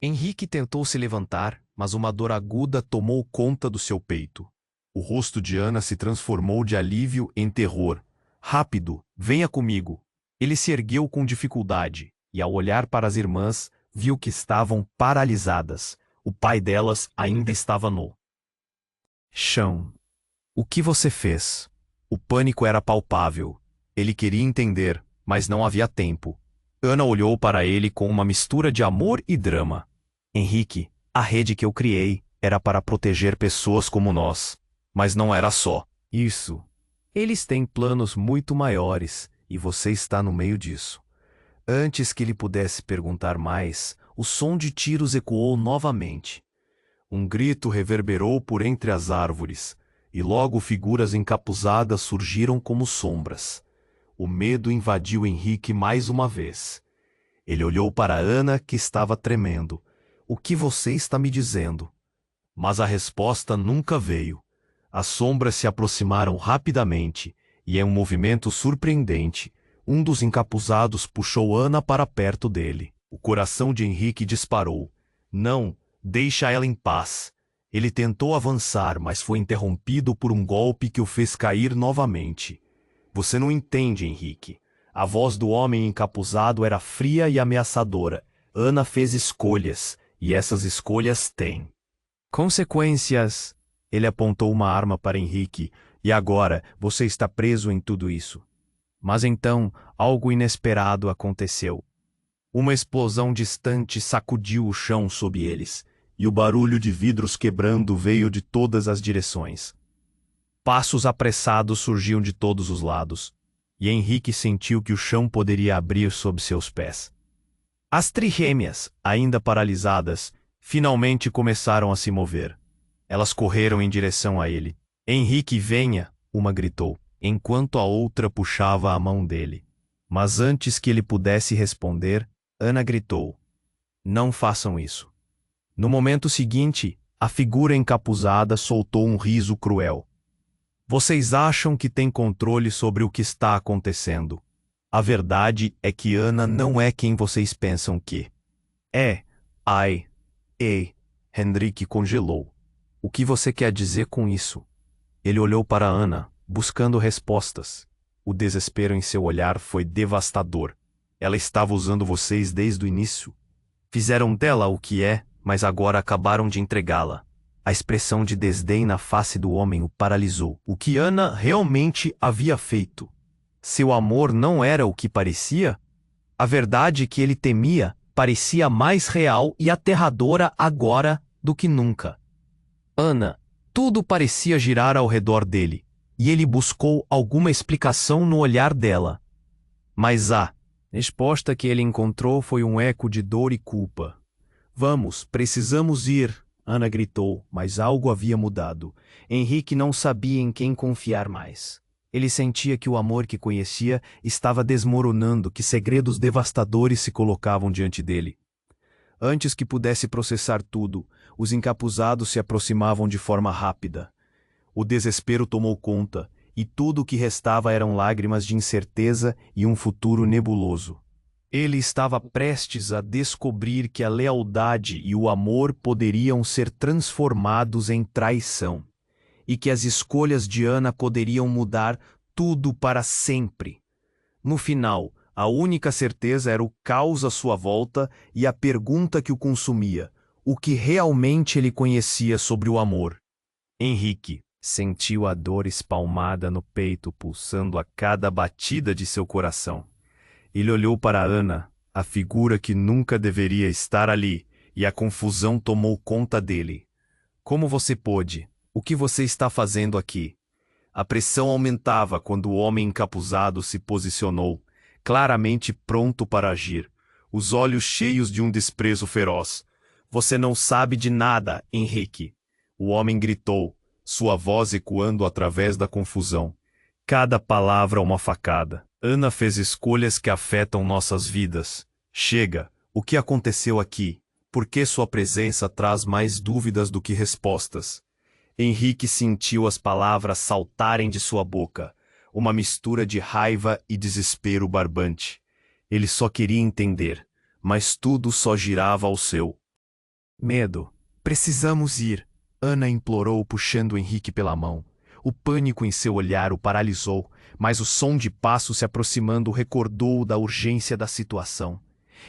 Henrique tentou se levantar, mas uma dor aguda tomou conta do seu peito. O rosto de Ana se transformou de alívio em terror. Rápido, venha comigo. Ele se ergueu com dificuldade, e ao olhar para as irmãs, viu que estavam paralisadas. O pai delas ainda estava no chão. O que você fez? O pânico era palpável. Ele queria entender, mas não havia tempo. Ana olhou para ele com uma mistura de amor e drama. Henrique, a rede que eu criei era para proteger pessoas como nós. Mas não era só isso. Eles têm planos muito maiores, e você está no meio disso. Antes que ele pudesse perguntar mais, o som de tiros ecoou novamente. Um grito reverberou por entre as árvores, e logo figuras encapuzadas surgiram como sombras. O medo invadiu Henrique mais uma vez. Ele olhou para Ana, que estava tremendo. O que você está me dizendo? Mas a resposta nunca veio. As sombras se aproximaram rapidamente, e em um movimento surpreendente, um dos encapuzados puxou Ana para perto dele. O coração de Henrique disparou. Não, Deixa ela em paz. Ele tentou avançar, mas foi interrompido por um golpe que o fez cair novamente. Você não entende, Henrique. A voz do homem encapuzado era fria e ameaçadora. Ana fez escolhas, e essas escolhas têm consequências. Ele apontou uma arma para Henrique, e agora você está preso em tudo isso. Mas então, algo inesperado aconteceu. Uma explosão distante sacudiu o chão sob eles, e o barulho de vidros quebrando veio de todas as direções. Passos apressados surgiam de todos os lados, e Henrique sentiu que o chão poderia abrir sob seus pés. As trigêmeas, ainda paralisadas, finalmente começaram a se mover. Elas correram em direção a ele. Henrique, venha, uma gritou, enquanto a outra puxava a mão dele. Mas antes que ele pudesse responder, Ana gritou: não façam isso. No momento seguinte, a figura encapuzada soltou um riso cruel. Vocês acham que têm controle sobre o que está acontecendo. A verdade é que Ana não é quem vocês pensam que é. Ai. Ei. Henrique congelou. O que você quer dizer com isso? Ele olhou para Ana, buscando respostas. O desespero em seu olhar foi devastador. Ela estava usando vocês desde o início. Fizeram dela o que é, mas agora acabaram de entregá-la. A expressão de desdém na face do homem o paralisou. O que Ana realmente havia feito? Seu amor não era o que parecia? A verdade que ele temia parecia mais real e aterradora agora do que nunca. Ana, tudo parecia girar ao redor dele, e ele buscou alguma explicação no olhar dela. Mas a resposta que ele encontrou foi um eco de dor e culpa. Vamos, precisamos ir, Ana gritou, mas algo havia mudado. Henrique não sabia em quem confiar mais. Ele sentia que o amor que conhecia estava desmoronando, que segredos devastadores se colocavam diante dele. Antes que pudesse processar tudo, os encapuzados se aproximavam de forma rápida. O desespero tomou conta, e tudo o que restava eram lágrimas de incerteza e um futuro nebuloso. Ele estava prestes a descobrir que a lealdade e o amor poderiam ser transformados em traição, e que as escolhas de Ana poderiam mudar tudo para sempre. No final, a única certeza era o caos à sua volta e a pergunta que o consumia: o que realmente ele conhecia sobre o amor? Henrique sentiu a dor espalmada no peito pulsando a cada batida de seu coração. Ele olhou para Ana, a figura que nunca deveria estar ali, e a confusão tomou conta dele. Como você pôde? O que você está fazendo aqui? A pressão aumentava quando o homem encapuzado se posicionou, claramente pronto para agir, os olhos cheios de um desprezo feroz. Você não sabe de nada, Henrique. O homem gritou, sua voz ecoando através da confusão. Cada palavra uma facada. Ana fez escolhas que afetam nossas vidas. Chega, o que aconteceu aqui? Por que sua presença traz mais dúvidas do que respostas? Henrique sentiu as palavras saltarem de sua boca, uma mistura de raiva e desespero barbante. Ele só queria entender, mas tudo só girava ao seu medo. Precisamos ir, Ana implorou puxando Henrique pela mão. O pânico em seu olhar o paralisou, mas o som de passos se aproximando recordou-o da urgência da situação.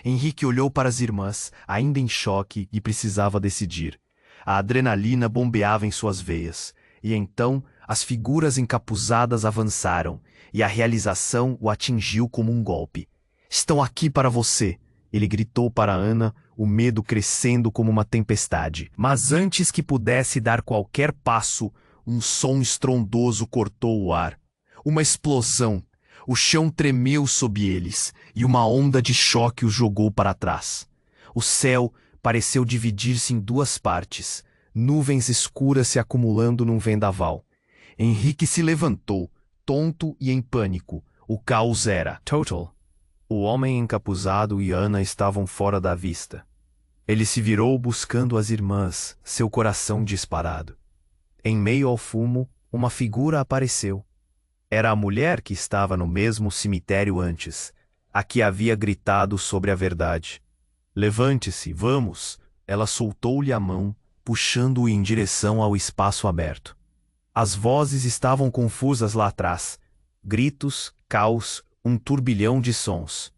Henrique olhou para as irmãs, ainda em choque, e precisava decidir. A adrenalina bombeava em suas veias, e então as figuras encapuzadas avançaram, e a realização o atingiu como um golpe. Estão aqui para você, ele gritou para Ana, o medo crescendo como uma tempestade. Mas antes que pudesse dar qualquer passo, um som estrondoso cortou o ar. Uma explosão. O chão tremeu sob eles, e uma onda de choque os jogou para trás. O céu pareceu dividir-se em duas partes, nuvens escuras se acumulando num vendaval. Henrique se levantou, tonto e em pânico. O caos era total. O homem encapuzado e Ana estavam fora da vista. Ele se virou buscando as irmãs, seu coração disparado. Em meio ao fumo, uma figura apareceu. Era a mulher que estava no mesmo cemitério antes, a que havia gritado sobre a verdade. Levante-se, vamos! Ela soltou-lhe a mão, puxando-o em direção ao espaço aberto. As vozes estavam confusas lá atrás. Gritos, caos, um turbilhão de sons.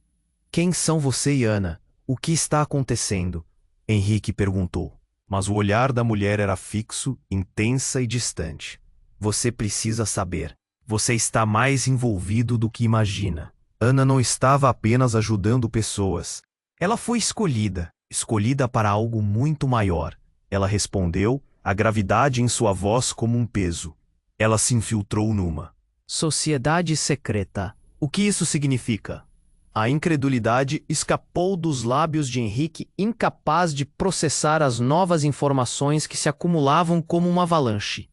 Quem são você e Ana? O que está acontecendo? Henrique perguntou. Mas o olhar da mulher era fixo, intensa e distante. Você precisa saber. Você está mais envolvido do que imagina. Ana não estava apenas ajudando pessoas. Ela foi escolhida para algo muito maior. Ela respondeu, a gravidade em sua voz como um peso. Ela se infiltrou numa sociedade secreta. O que isso significa? A incredulidade escapou dos lábios de Henrique, incapaz de processar as novas informações que se acumulavam como uma avalanche.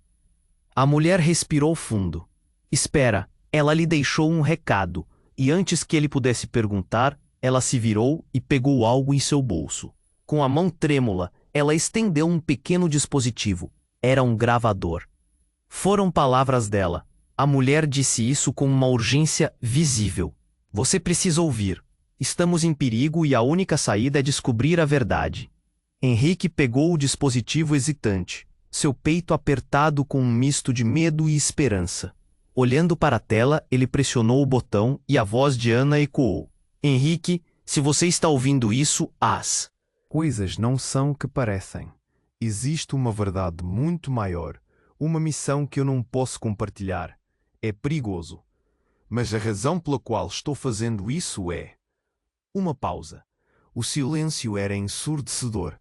A mulher respirou fundo. Espera, ela lhe deixou um recado, e antes que ele pudesse perguntar, ela se virou e pegou algo em seu bolso. Com a mão trêmula, ela estendeu um pequeno dispositivo. Era um gravador. Foram palavras dela. A mulher disse isso com uma urgência visível. Você precisa ouvir. Estamos em perigo e a única saída é descobrir a verdade. Henrique pegou o dispositivo hesitante, seu peito apertado com um misto de medo e esperança. Olhando para a tela, ele pressionou o botão e a voz de Ana ecoou. Henrique, se você está ouvindo isso, as coisas não são o que parecem. Existe uma verdade muito maior, uma missão que eu não posso compartilhar. É perigoso. Mas a razão pela qual estou fazendo isso é... Uma pausa. O silêncio era ensurdecedor.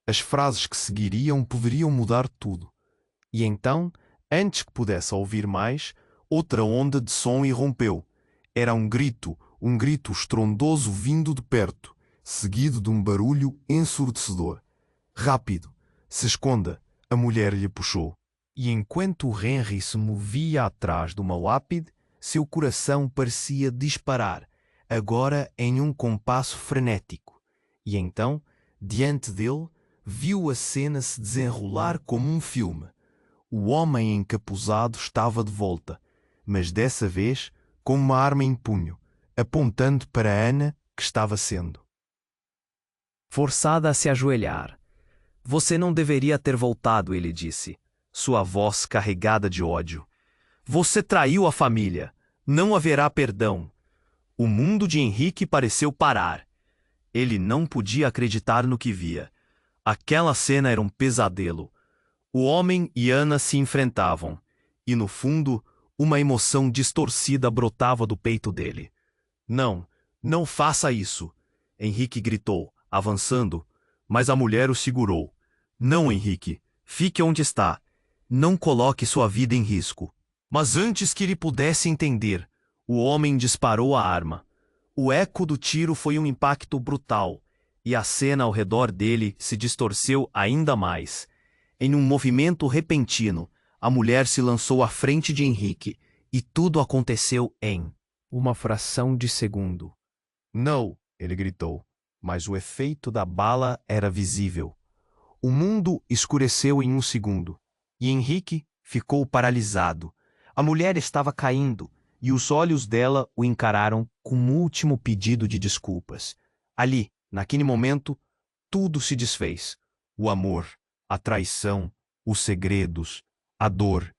As frases que seguiriam poderiam mudar tudo. E então, antes que pudesse ouvir mais, outra onda de som irrompeu. Era um grito estrondoso vindo de perto, seguido de um barulho ensurdecedor. Rápido, se esconda, a mulher lhe puxou. E enquanto Henry se movia atrás de uma lápide, seu coração parecia disparar, agora em um compasso frenético. E então, diante dele, viu a cena se desenrolar como um filme. O homem encapuzado estava de volta, mas dessa vez com uma arma em punho, apontando para Ana, que estava sendo forçada a se ajoelhar. Você não deveria ter voltado, ele disse, sua voz carregada de ódio. Você traiu a família. Não haverá perdão. O mundo de Henrique pareceu parar. Ele não podia acreditar no que via. Aquela cena era um pesadelo. O homem e Ana se enfrentavam, e no fundo, uma emoção distorcida brotava do peito dele. Não, não faça isso, Henrique gritou, avançando, mas a mulher o segurou. Não, Henrique, fique onde está. Não coloque sua vida em risco. Mas antes que ele pudesse entender, o homem disparou a arma. O eco do tiro foi um impacto brutal, e a cena ao redor dele se distorceu ainda mais. Em um movimento repentino, a mulher se lançou à frente de Henrique, e tudo aconteceu em uma fração de segundo. Não, ele gritou, mas o efeito da bala era visível. O mundo escureceu em um segundo, e Henrique ficou paralisado. A mulher estava caindo, e os olhos dela o encararam com um último pedido de desculpas. Ali, naquele momento, tudo se desfez. O amor, a traição, os segredos, a dor.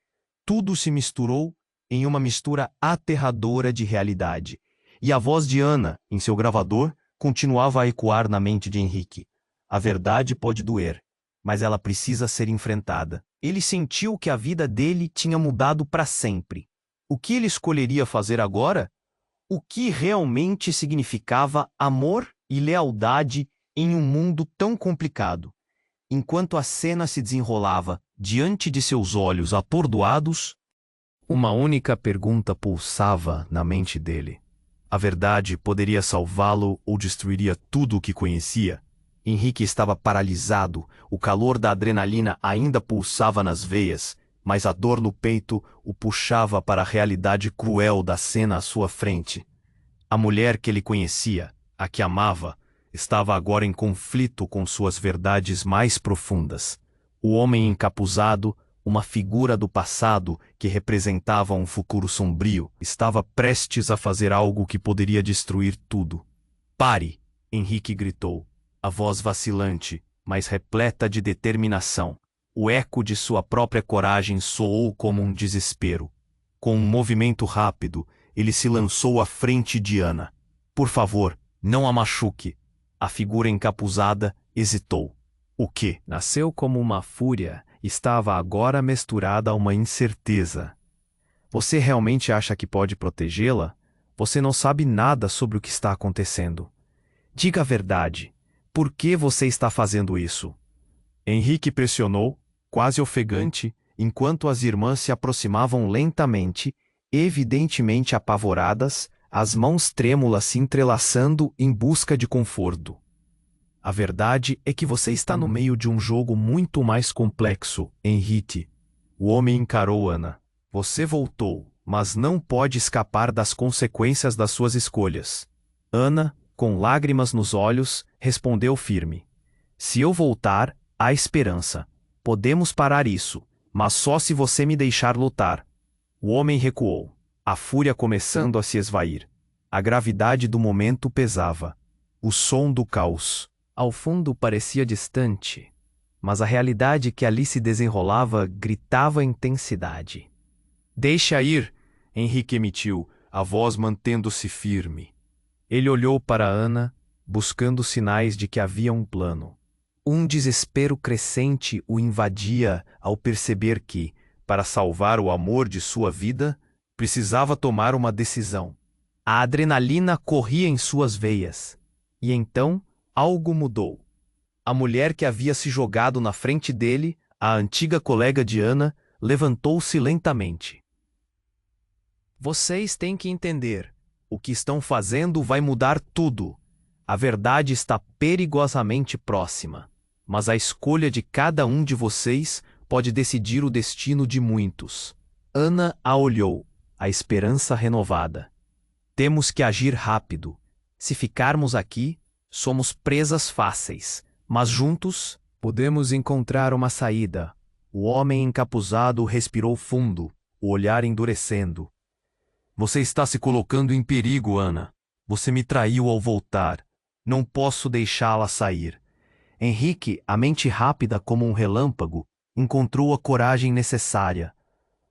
Tudo se misturou em uma mistura aterradora de realidade. E a voz de Ana, em seu gravador, continuava a ecoar na mente de Henrique. A verdade pode doer, mas ela precisa ser enfrentada. Ele sentiu que a vida dele tinha mudado para sempre. O que ele escolheria fazer agora? O que realmente significava amor e lealdade em um mundo tão complicado? Enquanto a cena se desenrolava diante de seus olhos atordoados, uma única pergunta pulsava na mente dele. A verdade poderia salvá-lo ou destruiria tudo o que conhecia? Henrique estava paralisado, o calor da adrenalina ainda pulsava nas veias, mas a dor no peito o puxava para a realidade cruel da cena à sua frente. A mulher que ele conhecia, a que amava, estava agora em conflito com suas verdades mais profundas. O homem encapuzado, uma figura do passado que representava um futuro sombrio, estava prestes a fazer algo que poderia destruir tudo. Pare! Henrique gritou, a voz vacilante, mas repleta de determinação. O eco de sua própria coragem soou como um desespero. Com um movimento rápido, ele se lançou à frente de Ana. Por favor, não a machuque. A figura encapuzada hesitou. O que nasceu como uma fúria estava agora misturada a uma incerteza. Você realmente acha que pode protegê-la? Você não sabe nada sobre o que está acontecendo. Diga a verdade. Por que você está fazendo isso? Henrique pressionou, quase ofegante, enquanto as irmãs se aproximavam lentamente, evidentemente apavoradas, as mãos trêmulas se entrelaçando em busca de conforto. A verdade é que você está no meio de um jogo muito mais complexo, Henrique. O homem encarou Ana. Você voltou, mas não pode escapar das consequências das suas escolhas. Ana, com lágrimas nos olhos, respondeu firme. Se eu voltar, há esperança. Podemos parar isso, mas só se você me deixar lutar. O homem recuou, a fúria começando a se esvair. A gravidade do momento pesava. O som do caos, ao fundo, parecia distante, mas a realidade que ali se desenrolava gritava intensidade. Deixa ir, Henrique emitiu, a voz mantendo-se firme. Ele olhou para Ana, buscando sinais de que havia um plano. Um desespero crescente o invadia ao perceber que, para salvar o amor de sua vida, precisava tomar uma decisão. A adrenalina corria em suas veias. E então, algo mudou. A mulher que havia se jogado na frente dele, a antiga colega de Ana, levantou-se lentamente. Vocês têm que entender. O que estão fazendo vai mudar tudo. A verdade está perigosamente próxima. Mas a escolha de cada um de vocês pode decidir o destino de muitos. Ana a olhou, a esperança renovada. Temos que agir rápido. Se ficarmos aqui, somos presas fáceis. Mas juntos, podemos encontrar uma saída. O homem encapuzado respirou fundo, o olhar endurecendo. Você está se colocando em perigo, Ana. Você me traiu ao voltar. Não posso deixá-la sair. Henrique, a mente rápida como um relâmpago, encontrou a coragem necessária.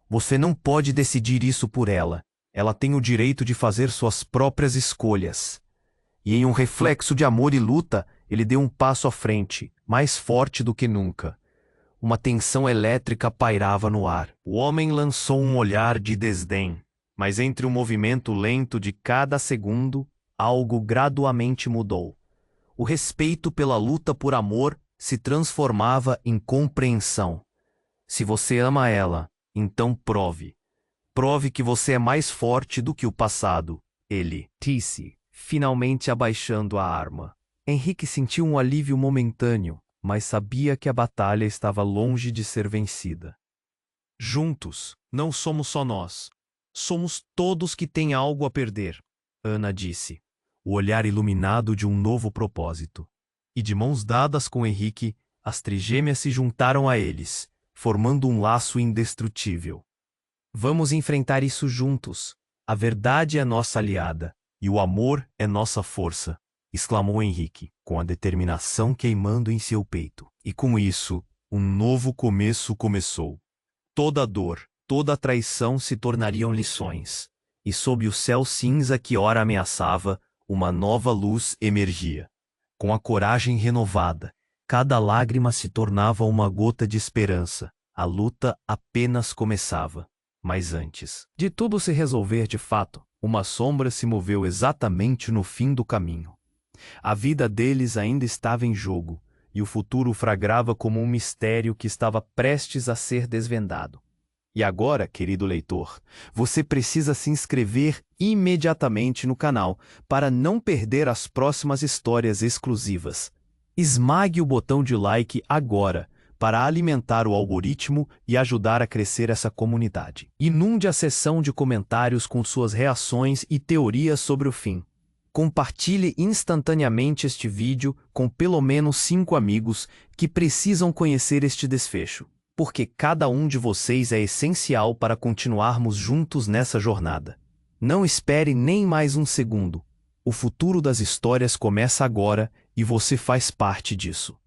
Você não pode decidir isso por ela. Ela tem o direito de fazer suas próprias escolhas. E em um reflexo de amor e luta, ele deu um passo à frente, mais forte do que nunca. Uma tensão elétrica pairava no ar. O homem lançou um olhar de desdém. Mas entre o movimento lento de cada segundo, algo gradualmente mudou. O respeito pela luta por amor se transformava em compreensão. Se você ama ela, então prove. Prove que você é mais forte do que o passado. Ele disse, finalmente abaixando a arma. Henrique sentiu um alívio momentâneo, mas sabia que a batalha estava longe de ser vencida. Juntos, não somos só nós. Somos todos que têm algo a perder, Ana disse, o olhar iluminado de um novo propósito. E de mãos dadas com Henrique, as trigêmeas se juntaram a eles, formando um laço indestrutível. Vamos enfrentar isso juntos. A verdade é nossa aliada, e o amor é nossa força, exclamou Henrique, com a determinação queimando em seu peito. E com isso, um novo começo começou. Toda dor, toda traição se tornariam lições, e sob o céu cinza que ora ameaçava, uma nova luz emergia. Com a coragem renovada, cada lágrima se tornava uma gota de esperança. A luta apenas começava. Mas antes de tudo se resolver de fato, uma sombra se moveu exatamente no fim do caminho. A vida deles ainda estava em jogo, e o futuro fragrava como um mistério que estava prestes a ser desvendado. E agora, querido leitor, você precisa se inscrever imediatamente no canal para não perder as próximas histórias exclusivas. Esmague o botão de like agora para alimentar o algoritmo e ajudar a crescer essa comunidade. Inunde a seção de comentários com suas reações e teorias sobre o fim. Compartilhe instantaneamente este vídeo com pelo menos 5 amigos que precisam conhecer este desfecho, porque cada um de vocês é essencial para continuarmos juntos nessa jornada. Não espere nem mais um segundo. O futuro das histórias começa agora e você faz parte disso.